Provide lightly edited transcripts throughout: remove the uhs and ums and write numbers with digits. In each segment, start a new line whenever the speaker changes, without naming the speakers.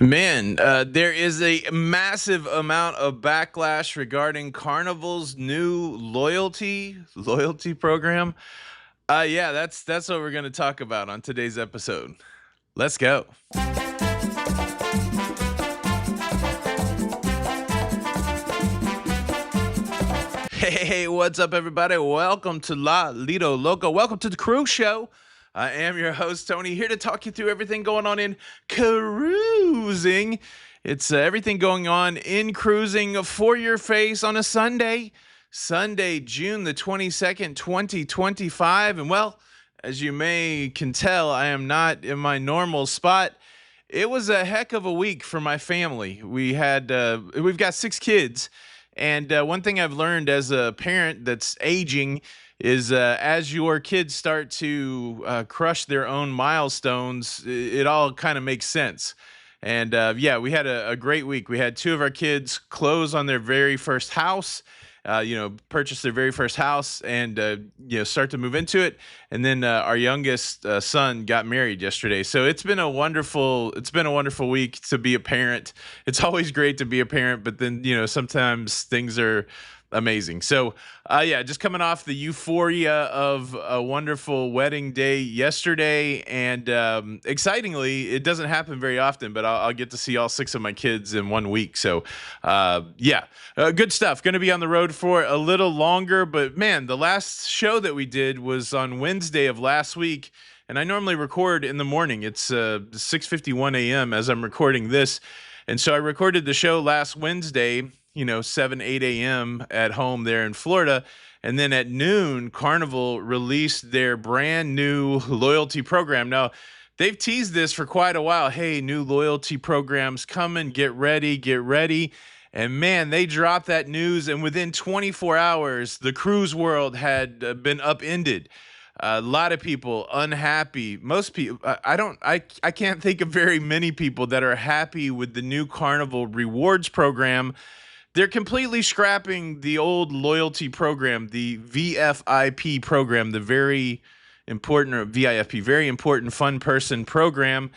Man, there is a massive amount of backlash regarding Carnival's new loyalty program. Yeah, that's what we're going to talk about on today's episode. Let's go. Hey, what's up, everybody? Welcome to La Lido Loco. Welcome to the Cruise Show. I am your host, Tony, here to talk you through everything going on in cruising. It's everything going on in cruising for your face on a Sunday, June the 22nd, 2025. And well, as you can tell, I am not in my normal spot. It was a heck of a week for my family. We've got 6 kids. And one thing I've learned as a parent that's aging is as your kids start to crush their own milestones, it all kind of makes sense. And yeah, we had a great week. We had 2 of our kids close on their very first house, purchase their very first house and, start to move into it. And then our youngest son got married yesterday. So it's been a wonderful week to be a parent. It's always great to be a parent, but then, sometimes things are amazing. So, just coming off the euphoria of a wonderful wedding day yesterday, and excitingly, it doesn't happen very often, but I'll get to see all 6 of my kids in 1 week. So, good stuff. Going to be on the road for a little longer, but man, the last show that we did was on Wednesday of last week, and I normally record in the morning. It's 6:51 a.m. as I'm recording this, and so I recorded the show last Wednesday, 7, 8 a.m. at home there in Florida. And then at noon, Carnival released their brand new loyalty program. Now, they've teased this for quite a while. Hey, new loyalty programs coming, get ready. And man, they dropped that news, and within 24 hours, the cruise world had been upended. A lot of people unhappy. Most people, I can't think of very many people that are happy with the new Carnival Rewards program. They're completely scrapping the old loyalty program, the VFIP program, the very important, or VIFP, very important fun person program.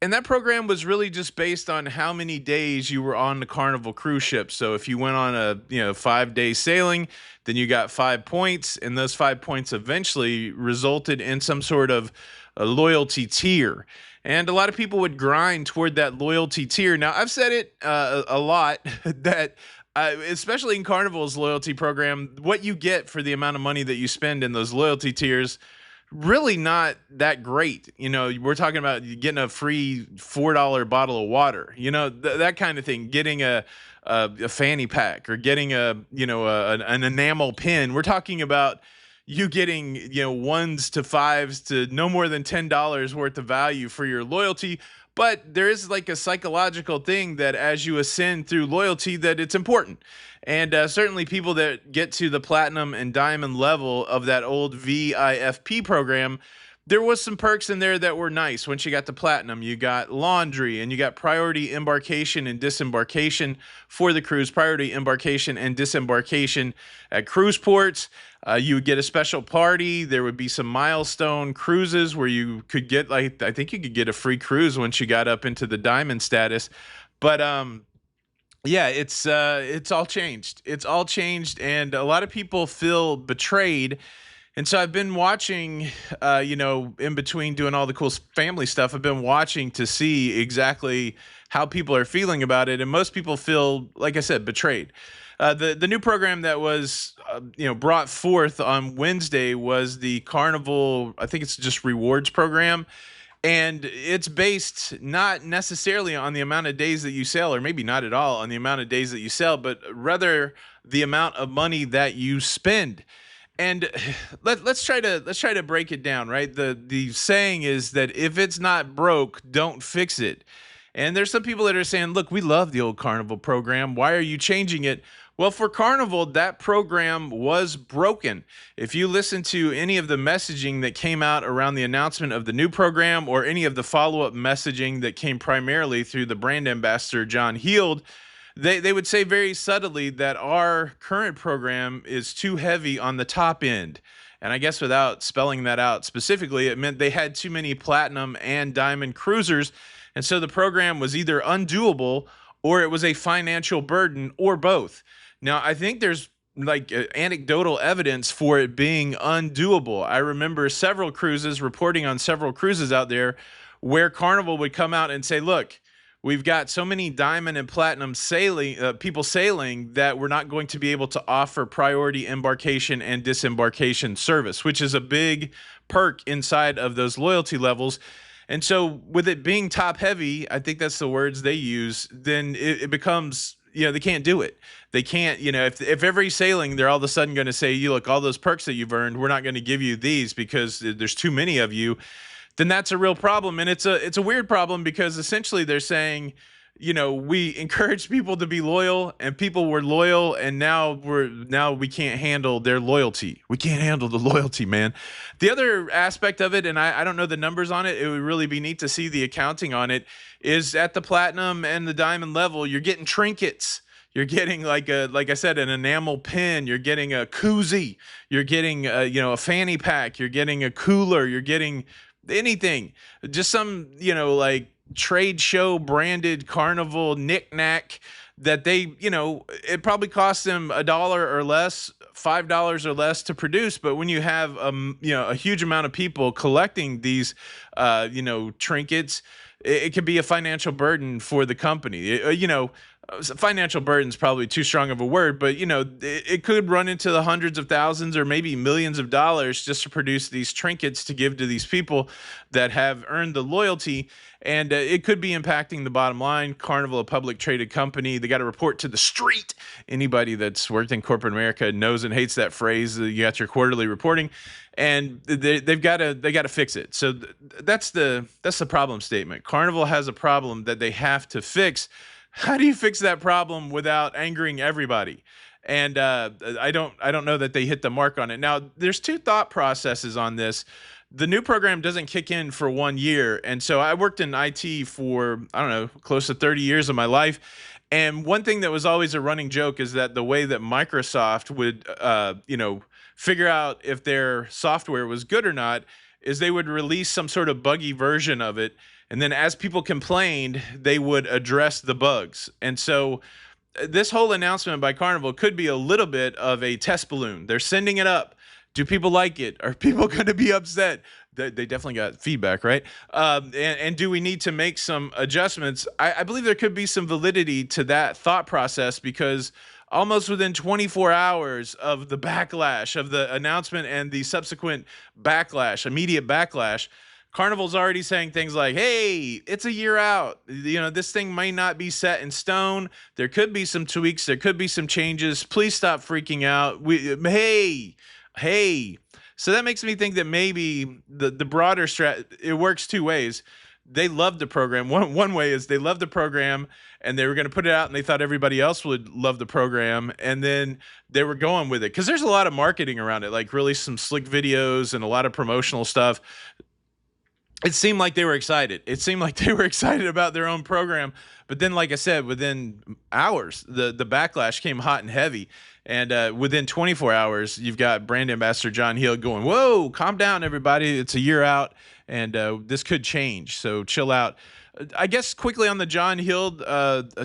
And that program was really just based on how many days you were on the Carnival cruise ship. So if you went on a 5-day sailing, then you got 5 points, and those 5 points eventually resulted in some sort of a loyalty tier. And a lot of people would grind toward that loyalty tier. Now, I've said it a lot that especially in Carnival's loyalty program, what you get for the amount of money that you spend in those loyalty tiers, really not that great. We're talking about getting a free $4 bottle of water, that kind of thing, getting a fanny pack, or getting an enamel pin. We're talking about you getting, 1s to 5s to no more than $10 worth of value for your loyalty. But there is like a psychological thing that as you ascend through loyalty, that it's important. And certainly people that get to the platinum and diamond level of that old VIFP program, there was some perks in there that were nice. Once you got to platinum, you got laundry, and you got priority embarkation and disembarkation for the cruise, priority embarkation and disembarkation at cruise ports. You would get a special party. There would be some milestone cruises where you could get, I think you could get a free cruise once you got up into the diamond status. But yeah, it's all changed. It's all changed, and a lot of people feel betrayed. And so I've been watching, in between doing all the cool family stuff, I've been watching to see exactly how people are feeling about it. And most people feel, like I said, betrayed. The new program that was, brought forth on Wednesday was the Carnival, I think it's just rewards program. And it's based not necessarily on the amount of days that you sail, or maybe not at all on the amount of days that you sail, but rather the amount of money that you spend. And let's try to break it down, right? The saying is that if it's not broke, don't fix it. And there's some people that are saying, look, we love the old Carnival program. Why are you changing it? Well, for Carnival, that program was broken. If you listen to any of the messaging that came out around the announcement of the new program, or any of the follow-up messaging that came primarily through the brand ambassador, John Heald, they would say very subtly that our current program is too heavy on the top end. And I guess without spelling that out specifically, it meant they had too many platinum and diamond cruisers. And so the program was either undoable or it was a financial burden or both. Now, I think there's like anecdotal evidence for it being undoable. I remember several cruises reporting on several cruises out there where Carnival would come out and say, look, we've got so many diamond and platinum sailing people sailing that we're not going to be able to offer priority embarkation and disembarkation service, which is a big perk inside of those loyalty levels. And so with it being top heavy, I think that's the words they use, then it becomes, they can't do it. They can't, if every sailing, they're all of a sudden going to say, you look, all those perks that you've earned, we're not going to give you these because there's too many of you, then that's a real problem. And it's a weird problem because essentially they're saying, we encourage people to be loyal and people were loyal and now we can't handle their loyalty. We can't handle the loyalty, man. The other aspect of it, and I don't know the numbers on it, it would really be neat to see the accounting on it, is at the platinum and the diamond level, you're getting trinkets. You're getting like I said, an enamel pin. You're getting a koozie. You're getting a fanny pack. You're getting a cooler. You're getting anything, just some, like trade show branded Carnival knickknack that they, it probably costs them $1 or less, $5 or less to produce. But when you have, a huge amount of people collecting these, trinkets, it could be a financial burden for the company. Financial burden is probably too strong of a word, but it could run into the hundreds of thousands or maybe millions of dollars just to produce these trinkets to give to these people that have earned the loyalty. And it could be impacting the bottom line. Carnival, a public traded company, they got to report to the street. Anybody that's worked in corporate America knows and hates that phrase. You got your quarterly reporting, and they've got to fix it. So that's the problem statement. Carnival has a problem that they have to fix. How do you fix that problem without angering everybody? And I don't know that they hit the mark on it. Now, there's two thought processes on this. The new program doesn't kick in for 1 year. And so I worked in IT for, I don't know, close to 30 years of my life. And one thing that was always a running joke is that the way that Microsoft would, figure out if their software was good or not is they would release some sort of buggy version of it. And then as people complained, they would address the bugs. And so this whole announcement by Carnival could be a little bit of a test balloon. They're sending it up. Do people like it? Are people going to be upset? They definitely got feedback, right? And do we need to make some adjustments? I believe there could be some validity to that thought process because almost within 24 hours of the backlash of the announcement and the subsequent backlash, immediate backlash, Carnival's already saying things like, hey, it's a year out. This thing might not be set in stone. There could be some tweaks. There could be some changes. Please stop freaking out. Hey. So that makes me think that maybe the broader it works two ways. They love the program. One way is they love the program and they were going to put it out and they thought everybody else would love the program. And then they were going with it because there's a lot of marketing around it, like really some slick videos and a lot of promotional stuff. It seemed like they were excited. It seemed like they were excited about their own program. But then, like I said, within hours, the backlash came hot and heavy. And within 24 hours, you've got brand ambassador John Hill going, whoa, calm down, everybody. It's a year out, and this could change. So chill out. I guess quickly on the John Hill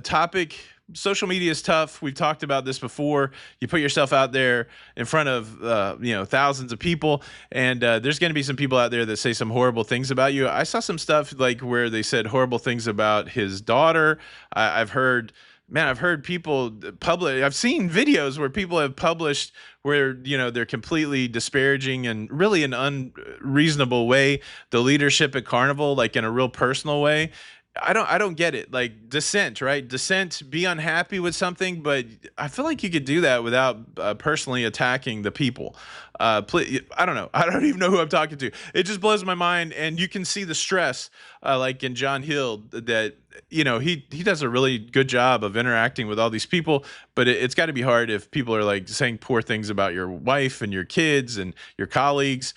topic, social media is tough. We've talked about this before. You put yourself out there in front of thousands of people, and there's going to be some people out there that say some horrible things about you. I saw some stuff like where they said horrible things about his daughter. I've heard people publish. I've seen videos where people have published where they're completely disparaging and really an unreasonable way the leadership at Carnival, like in a real personal way. I don't get it. Like dissent, right? Dissent, be unhappy with something, but I feel like you could do that without personally attacking the people. Please, I don't know. I don't even know who I'm talking to. It just blows my mind. And you can see the stress, like in John Hill, that, he does a really good job of interacting with all these people, but it's got to be hard if people are like saying poor things about your wife and your kids and your colleagues.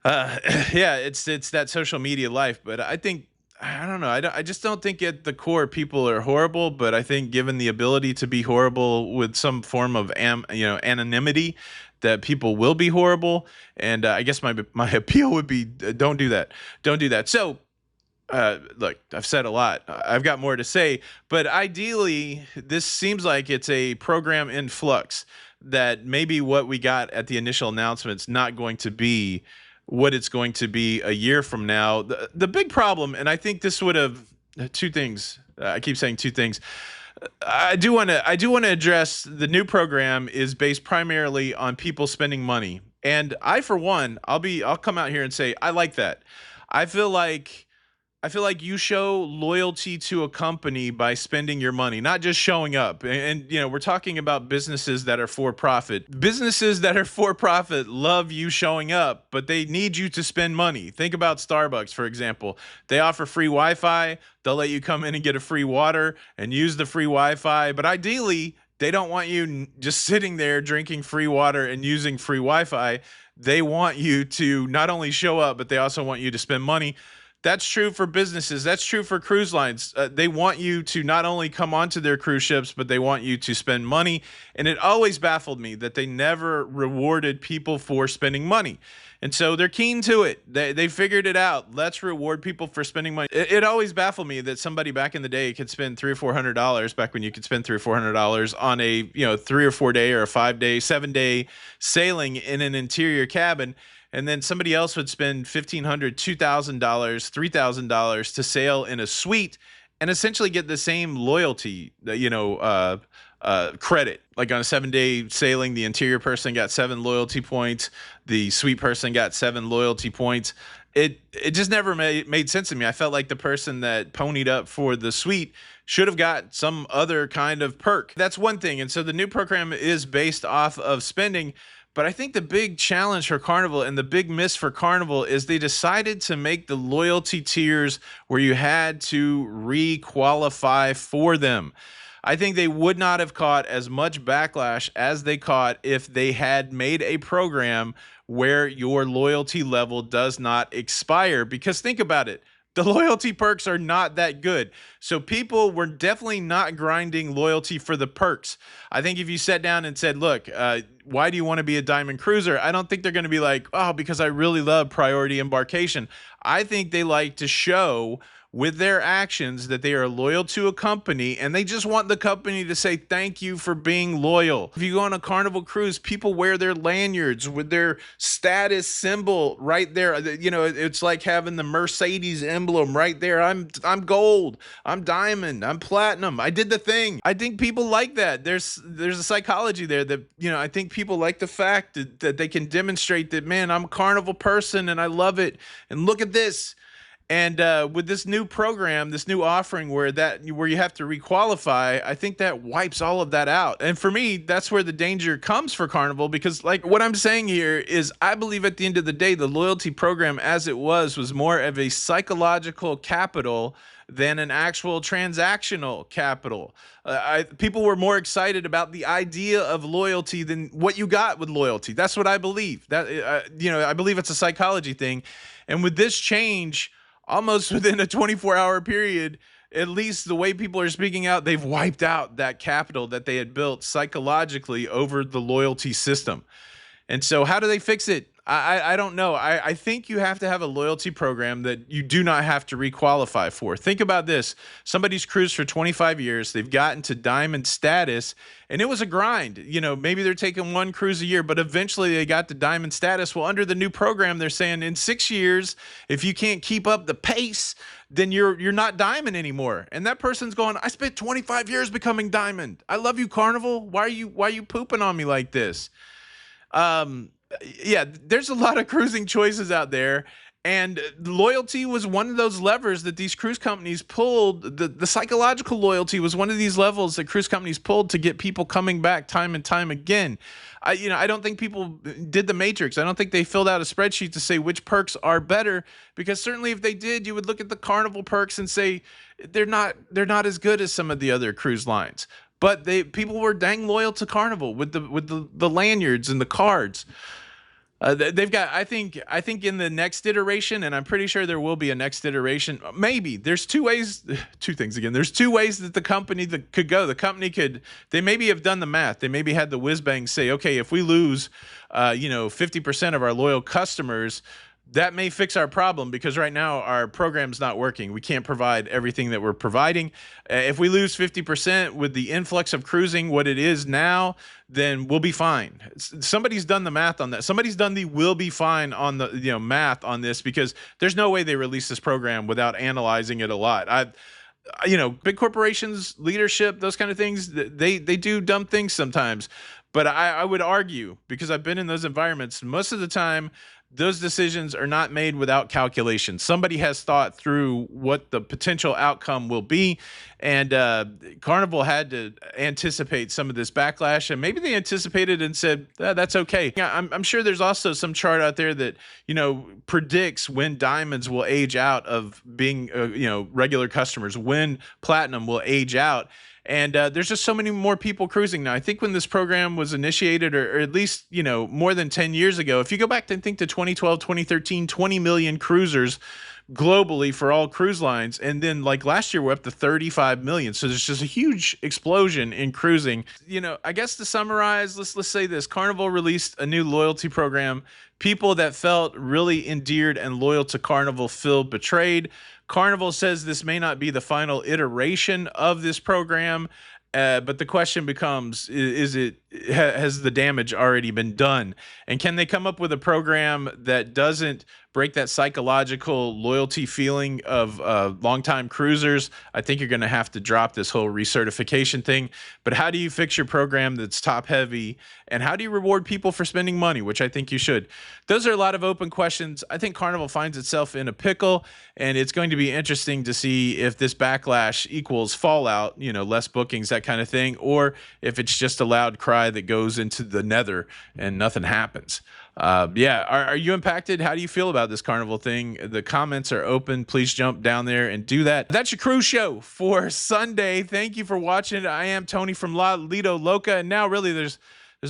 Yeah, it's that social media life, but I don't know. I just don't think at the core people are horrible, but I think given the ability to be horrible with some form of anonymity, that people will be horrible. And I guess my appeal would be don't do that. Don't do that. So look, I've said a lot. I've got more to say, but ideally, this seems like it's a program in flux. That maybe what we got at the initial announcement's not going to be what it's going to be a year from now. The big problem, and I think this would have two things. I keep saying two things. I do want to address the new program is based primarily on people spending money. And I for one, I'll come out here and say I like that. I feel like I feel like you show loyalty to a company by spending your money, not just showing up. We're talking about businesses that are for profit. Businesses that are for profit love you showing up, but they need you to spend money. Think about Starbucks, for example. They offer free Wi-Fi. They'll let you come in and get a free water and use the free Wi-Fi. But ideally, they don't want you just sitting there drinking free water and using free Wi-Fi. They want you to not only show up, but they also want you to spend money. That's true for businesses. That's true for cruise lines. They want you to not only come onto their cruise ships, but they want you to spend money. And it always baffled me that they never rewarded people for spending money. And so they're keen to it. They figured it out. Let's reward people for spending money. It always baffled me that somebody back in the day could spend $300 or $400, back when you could spend $300 or $400 on a 3 or 4 day or a 5 day, 7 day sailing in an interior cabin. And then somebody else would spend $1,500, $2,000, $3,000 to sail in a suite and essentially get the same loyalty, credit. Like on a 7 day sailing, the interior person got 7 loyalty points. The suite person got 7 loyalty points. It just never made sense to me. I felt like the person that ponied up for the suite should have got some other kind of perk. That's one thing. And so the new program is based off of spending. But I think the big challenge for Carnival and the big miss for Carnival is they decided to make the loyalty tiers where you had to re-qualify for them. I think they would not have caught as much backlash as they caught if they had made a program where your loyalty level does not expire. Because think about it. The loyalty perks are not that good. So people were definitely not grinding loyalty for the perks. I think if you sat down and said, look, why do you want to be a Diamond Cruiser? I don't think they're going to be like, oh, because I really love priority embarkation. I think they like to show with their actions that they are loyal to a company and they just want the company to say thank you for being loyal. If you go on a Carnival cruise, people wear their lanyards with their status symbol right there. It's like having the Mercedes emblem right there. I'm gold, I'm diamond, I'm platinum. I did the thing. I think people like that. There's a psychology there that, I think people like the fact that they can demonstrate that, man, I'm a Carnival person and I love it. And look at this. And with this new program, this new offering where you have to requalify, I think that wipes all of that out. And for me, that's where the danger comes for Carnival, because like what I'm saying here is I believe at the end of the day, the loyalty program as it was more of a psychological capital than an actual transactional capital. People were more excited about the idea of loyalty than what you got with loyalty. That's what I believe. I believe it's a psychology thing. And with this change, almost within a 24-hour period, at least the way people are speaking out, they've wiped out that capital that they had built psychologically over the loyalty system. And so how do they fix it? I don't know. I think you have to have a loyalty program that you do not have to requalify for. Think about this. Somebody's cruised for 25 years. They've gotten to diamond status, and it was a grind. Maybe they're taking one cruise a year, but eventually they got to diamond status. Well, under the new program, they're saying in 6 years, if you can't keep up the pace, then you're not diamond anymore. And that person's going, I spent 25 years becoming diamond. I love you, Carnival. Why are you pooping on me like this? There's a lot of cruising choices out there, and loyalty was one of those levers that these cruise companies pulled. The psychological loyalty was one of these levels that cruise companies pulled to get people coming back time and time again. I don't think people did the matrix. I don't think they filled out a spreadsheet to say which perks are better, because certainly if they did, you would look at the Carnival perks and say they're not as good as some of the other cruise lines. But people were dang loyal to Carnival with the lanyards and the cards. They've got, I think in the next iteration, and I'm pretty sure there will be a next iteration. Maybe there's two things again. There's two ways that the company that could go. The company they maybe have done the math. They maybe had the whiz bang say, okay, if we lose, 50% of our loyal customers, that may fix our problem, because right now our program's not working. We can't provide everything that we're providing. If we lose 50% with the influx of cruising what it is now, then we'll be fine. Somebody's done the math on that. Somebody's done the will be fine on the math on this, because there's no way they release this program without analyzing it a lot. Big corporations, leadership, those kind of things, they do dumb things sometimes. But I would argue, because I've been in those environments, most of the time those decisions are not made without calculation. Somebody has thought through what the potential outcome will be. And Carnival had to anticipate some of this backlash, and maybe they anticipated and said, that's okay. I'm sure there's also some chart out there that, predicts when diamonds will age out of being, regular customers, when platinum will age out. And there's just so many more people cruising now. I think when this program was initiated, or at least, more than 10 years ago, if you go back and think to 2012, 2013, 20 million cruisers globally for all cruise lines. And then like last year, we're up to 35 million. So there's just a huge explosion in cruising. I guess to summarize, let's say this: Carnival released a new loyalty program. People that felt really endeared and loyal to Carnival feel betrayed. Carnival says this may not be the final iteration of this program, but the question becomes: has the damage already been done? And can they come up with a program that doesn't break that psychological loyalty feeling of longtime cruisers? I think you're going to have to drop this whole recertification thing. But how do you fix your program that's top heavy? And how do you reward people for spending money, which I think you should? Those are a lot of open questions. I think Carnival finds itself in a pickle, and it's going to be interesting to see if this backlash equals fallout, less bookings, that kind of thing, or if it's just a loud cry that goes into the nether and nothing happens. Are you impacted? How do you feel about this Carnival thing? The comments are open. Please jump down there and do that. That's your cruise show for Sunday. Thank you for watching. I am Tony from La Lido Loca, and now really there's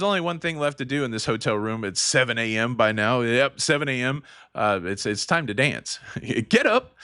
only one thing left to do in this hotel room. It's 7 a.m. by now. Yep, 7 a.m. It's time to dance. Get up.